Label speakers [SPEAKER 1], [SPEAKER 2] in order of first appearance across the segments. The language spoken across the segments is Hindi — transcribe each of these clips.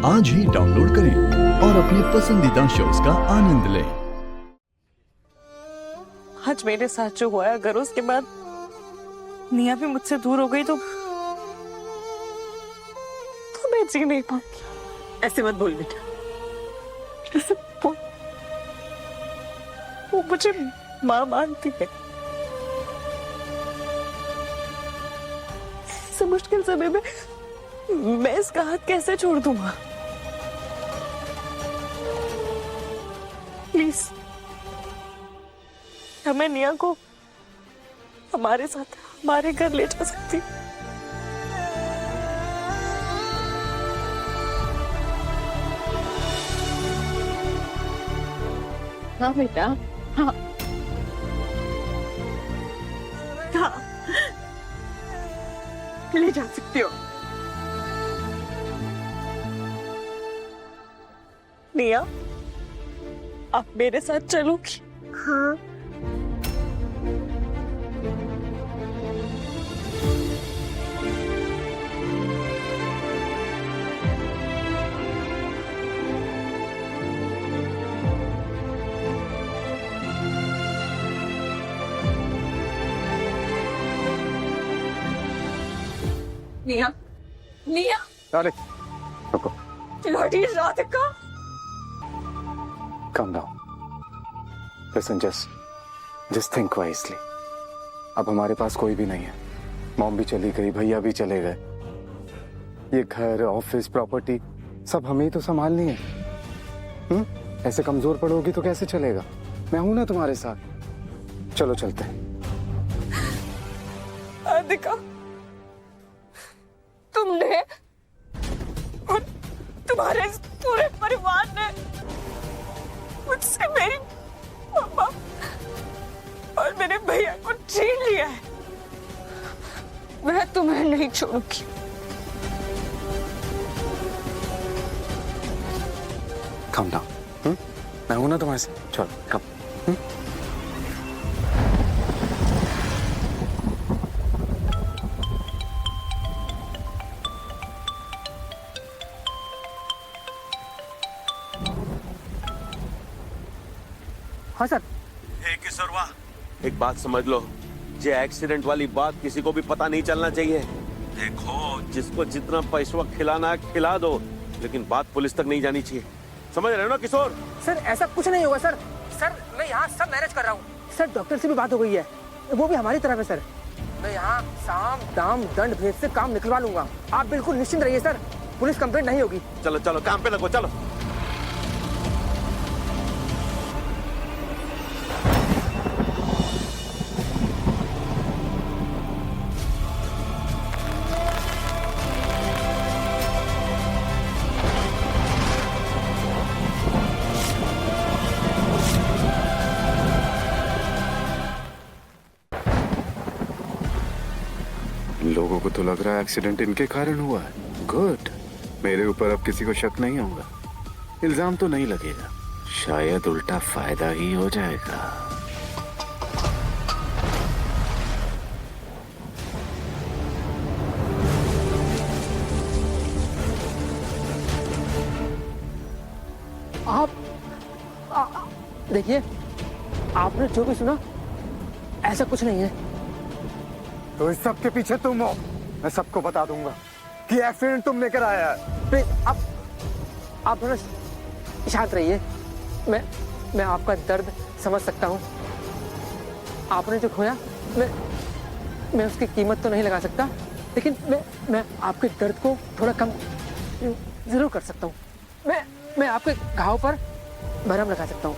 [SPEAKER 1] आज ही डाउनलोड करें और अपने पसंदीदा शोज का आनंद लें।
[SPEAKER 2] आज मेरे साथ जो हुआ है, अगर उसके बाद निया भी मुझसे दूर हो गई तो मैं जी नहीं पाऊंगी।
[SPEAKER 3] ऐसे मत बोल बेटा।
[SPEAKER 2] ऐसे बोल। वो मुझे माँ मानती है। इस मुश्किल समय में मैं इसका हाथ कैसे छोड़ दूंगा? प्लीज, हमें निया को हमारे साथ हमारे घर ले जा सकती?
[SPEAKER 3] हाँ बेटा, हाँ हाँ, ले जा सकती हो।
[SPEAKER 2] निया, आप मेरे साथ चलोगी?
[SPEAKER 3] हाँ
[SPEAKER 2] निया, निया,
[SPEAKER 4] अरे रुको,
[SPEAKER 2] लड़ी Radhika.
[SPEAKER 4] calm down. Listen, just think wisely. अब हमारे पास कोई भी नहीं है। मॉम भी चली गई, भैया भी चले गए। ये घर, ऑफिस, प्रॉपर्टी सब हमें ही तो संभालनी है। ऐसे कमजोर पड़ोगी तो कैसे चलेगा? मैं हूं ना तुम्हारे साथ। चलो चलते हैं।
[SPEAKER 2] राधिका, तुमने और तुम्हारे इस पूरे परिवार ने मुझसे मेरी मामा और मेरे भैया को छीन लिया है। मैं तुम्हें नहीं छोड़ूंगी।
[SPEAKER 4] Calm down. मैं हूं ना तुम्हारे साथ। चलो कम।
[SPEAKER 5] हाँ सर।
[SPEAKER 6] किशोरवा, एक बात समझ लो, ये एक्सीडेंट वाली बात किसी को भी पता नहीं चलना चाहिए। देखो, जिसको जितना पैसा खिलाना है खिला दो, लेकिन बात पुलिस तक नहीं जानी चाहिए। समझ रहे हो ना किशोर?
[SPEAKER 5] सर ऐसा कुछ नहीं होगा सर। सर मैं यहाँ सब मैनेज कर रहा हूँ। सर डॉक्टर से भी बात हो गई है, वो भी हमारी तरफ है सर। मैं यहाँ साम दाम दंड भेद से काम निकलवा लूंगा। आप बिल्कुल निश्चिंत रहिए सर, पुलिस कंप्लेंट नहीं होगी।
[SPEAKER 6] चलो चलो काम पे लगो, चलो।
[SPEAKER 4] लोगों को तो लग रहा है एक्सीडेंट इनके कारण हुआ है। गुड, मेरे ऊपर अब किसी को शक नहीं होगा। इल्जाम तो नहीं लगेगा, शायद उल्टा फायदा ही हो जाएगा।
[SPEAKER 5] आप देखिए, आपने जो भी सुना ऐसा कुछ नहीं है।
[SPEAKER 4] तो इस सब के पीछे तुम हो। मैं सबको बता दूंगा कि एक्सीडेंट तुमने कराया है।
[SPEAKER 5] प्लीज आप थोड़ा शांत रहिए। मैं आपका दर्द समझ सकता हूँ। आपने जो खोया, मैं उसकी कीमत तो नहीं लगा सकता, लेकिन मैं आपके दर्द को थोड़ा कम जरूर कर सकता हूँ। मैं आपके घाव पर मरहम लगा सकता हूँ।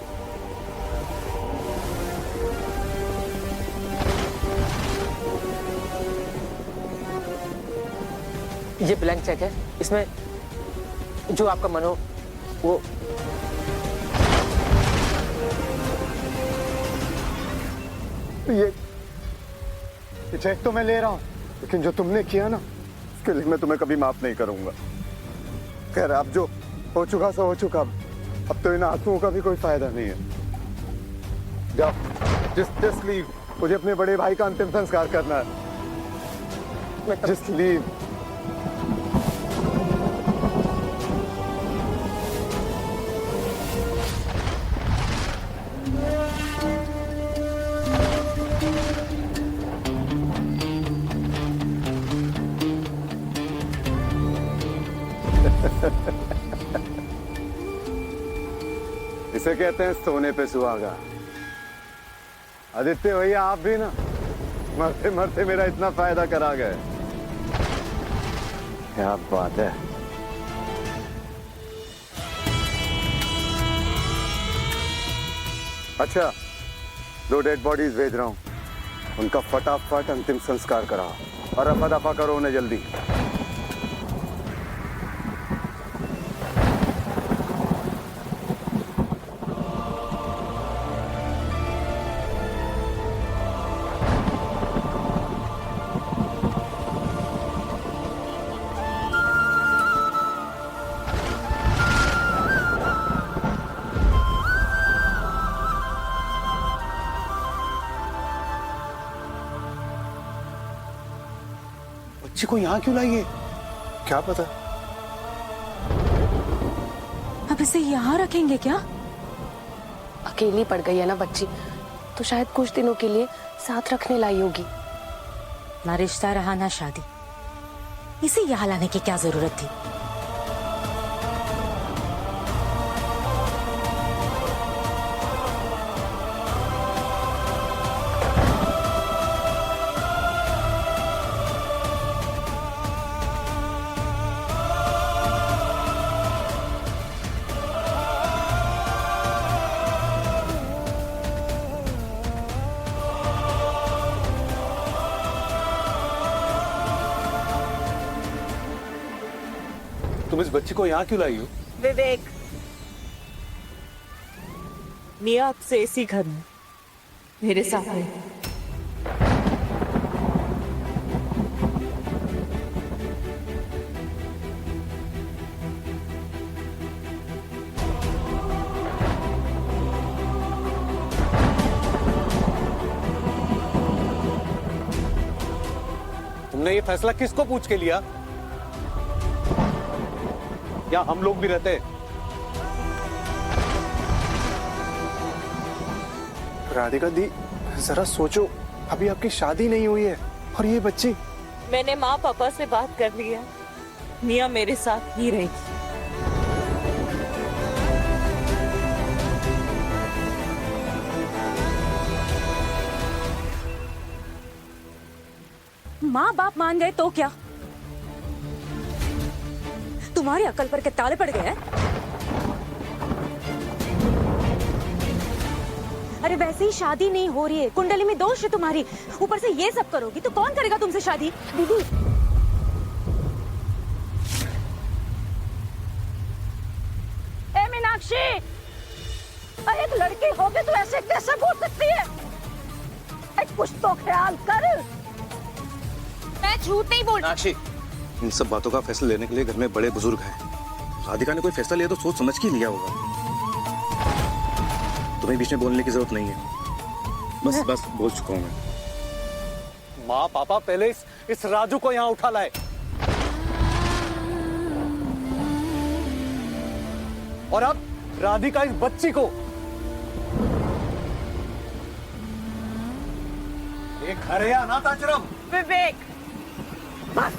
[SPEAKER 5] ये ब्लैंक चेक है, इसमें जो आपका मन हो वो।
[SPEAKER 4] ये चेक तो मैं ले रहा हूँ, लेकिन जो तुमने किया ना, उसके लिए मैं तुम्हें कभी माफ नहीं करूंगा। खैर, अब जो हो चुका सो हो चुका। अब तो इन आंसुओं का भी कोई फायदा नहीं है। जाओ, जस्ट लीव। मुझे अपने बड़े भाई का अंतिम संस्कार करना है। Just leave. इसे कहते हैं सोने पे सुहागा। आदित्य भैया आप भी ना मरते मरते मेरा इतना फायदा करा गए। क्या बात है। अच्छा, 2 डेड बॉडीज भेज रहा हूं, उनका फटाफट अंतिम संस्कार कराओ और रफा दफा करो उन्हें जल्दी।
[SPEAKER 7] बच्ची को यहाँ क्यों लाई है? क्या पता।
[SPEAKER 2] अब इसे यहाँ रखेंगे क्या?
[SPEAKER 8] अकेली पड़ गई है ना बच्ची, तो शायद कुछ दिनों के लिए साथ रखने लाई होगी।
[SPEAKER 2] ना रिश्ता रहा ना शादी, इसे यहाँ लाने की क्या जरूरत थी?
[SPEAKER 7] तुम इस बच्ची को यहाँ क्यों लाई हो?
[SPEAKER 2] विवेक, निया अब से इसी घर में मेरे साथ है।
[SPEAKER 7] तुमने ये फैसला किसको पूछ के लिया? या हम लोग भी रहते?
[SPEAKER 4] राधिका दी, जरा सोचो, अभी आपकी शादी नहीं हुई है और ये बच्ची।
[SPEAKER 2] मैंने माँ पापा से बात कर ली है, निया मेरे साथ ही रहेगी।
[SPEAKER 9] माँ बाप मान गए तो क्या? तुम्हारी अकल पर के ताले पड़ गए हैं? अरे वैसे ही शादी नहीं हो रही है, कुंडली में दोष है तुम्हारी, ऊपर से ये सब करोगी तो कौन करेगा तुमसे शादी? दीदी, ए मीनाक्षी, एक लड़की होगी तो ऐसे कैसे बोल सकती है? कुछ तो ख्याल कर। मैं झूठ नहीं बोल।
[SPEAKER 7] मीनाक्षी, इन सब बातों का फैसला लेने के लिए घर में बड़े बुजुर्ग हैं। राधिका ने कोई फैसला लिया तो सोच समझ के लिया होगा। तुम्हें बीच में बोलने की जरूरत नहीं है। बस बोल चुका हूं मैं। माँ पापा पहले इस राजू को यहाँ उठा लाए और अब राधिका इस बच्ची को। एक घर है अनाथ आश्रम।
[SPEAKER 2] विवेक,
[SPEAKER 3] बस